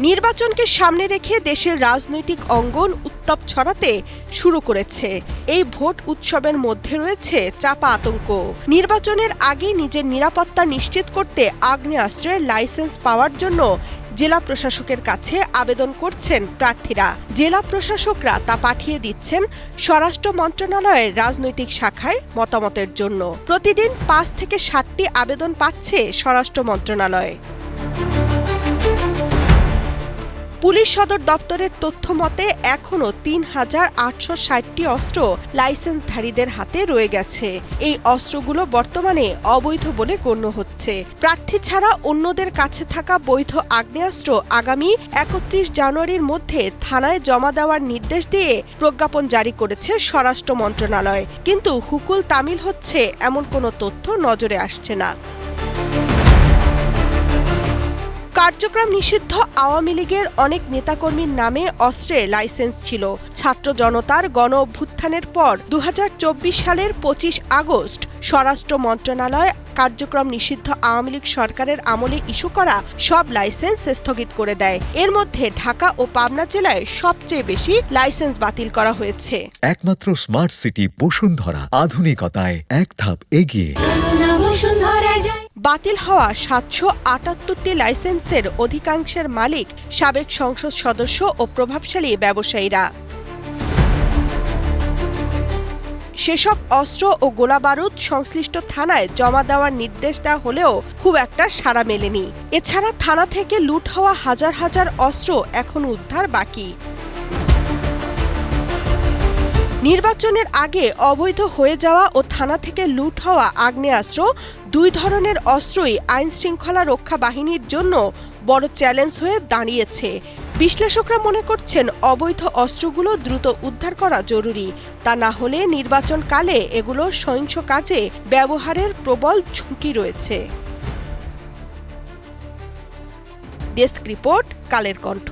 নির্বাচনকে সামনে রেখে দেশের রাজনৈতিক অঙ্গন উত্তাপ ছড়াতে শুরু করেছে। এই ভোট উৎসবের মধ্যে রয়েছে চাপা আতঙ্ক। নির্বাচনের আগে নিজের নিরাপত্তা নিশ্চিত করতে আগ্নেয়াস্ত্রের লাইসেন্স পাওয়ার জন্য জেলা প্রশাসকের কাছে আবেদন করছেন প্রার্থীরা। জেলা প্রশাসকরা তা পাঠিয়ে দিচ্ছেন স্বরাষ্ট্র মন্ত্রণালয়ের রাজনৈতিক শাখায় মতামতের জন্য। প্রতিদিন ৫ থেকে ৭টি আবেদন পাচ্ছে স্বরাষ্ট্র মন্ত্রণালয়। পুলিশ সদর দপ্তরের তথ্য মতে এখনও ৩,৮৬০টি অস্ত্র লাইসেন্সধারীদের হাতে রয়ে গেছে। এই অস্ত্রগুলো বর্তমানে অবৈধ বলে গণ্য হচ্ছে। প্রার্থী ছাড়া অন্যদের কাছে থাকা বৈধ আগ্নেয়াস্ত্র আগামী ৩১ জানুয়ারির মধ্যে থানায় জমা দেওয়ার নির্দেশ দিয়ে প্রজ্ঞাপন জারি করেছে স্বরাষ্ট্র মন্ত্রণালয়। কিন্তু হুকুল তামিল হচ্ছে এমন কোনো তথ্য নজরে আসছে না। কার্যক্রম নিষিদ্ধ আওয়ামী লীগের অনেক নেতাকর্মীর নামে অস্ত্রের লাইসেন্স ছিল। ছাত্র জনতার গণ অভ্যুত্থানের পর ২০২৪ সালের ২৫ আগস্ট স্বরাষ্ট্র মন্ত্রণালয় কার্যক্রম নিষিদ্ধ আওয়ামী লীগ সরকারের আমলে ইস্যু করা সব লাইসেন্স স্থগিত করে দেয়। এর মধ্যে ঢাকা ও পাবনা জেলায় সবচেয়ে বেশি লাইসেন্স বাতিল করা হয়েছে। একমাত্র স্মার্ট সিটি বসুন্ধরা, আধুনিকতায় এক ধাপ এগিয়ে। বাতিল হওয়া ৭৭৮টি লাইসেন্সের অধিকাংশের মালিক সাবেক সংসদ সদস্য ও প্রভাবশালী ব্যবসায়ীরা। সেসব অস্ত্র ও গোলাবারুদ সংশ্লিষ্ট থানায় জমা দেওয়ার নির্দেশ দেওয়া হলেও খুব একটা সাড়া মেলেনি। এছাড়া থানা থেকে লুট হওয়া হাজার হাজার অস্ত্র এখনো উদ্ধার বাকি। নির্বাচনের আগে অবৈধ হয়ে যাওয়া ও থানা থেকে লুট হওয়া আগ্নেয়াস্ত্র, দুই ধরনের অস্ত্রই আইন শৃঙ্খলা রক্ষা বাহিনীর জন্য বড় চ্যালেঞ্জ হয়ে দাঁড়িয়েছে। বিশ্লেষকরা মনে করছেন অবৈধ অস্ত্রগুলো দ্রুত উদ্ধার করা জরুরি। তা না হলে নির্বাচনকালে এগুলো সহিংস কাজে ব্যবহারের প্রবল ঝুঁকি রয়েছে। Desk report, Kaler Kantho.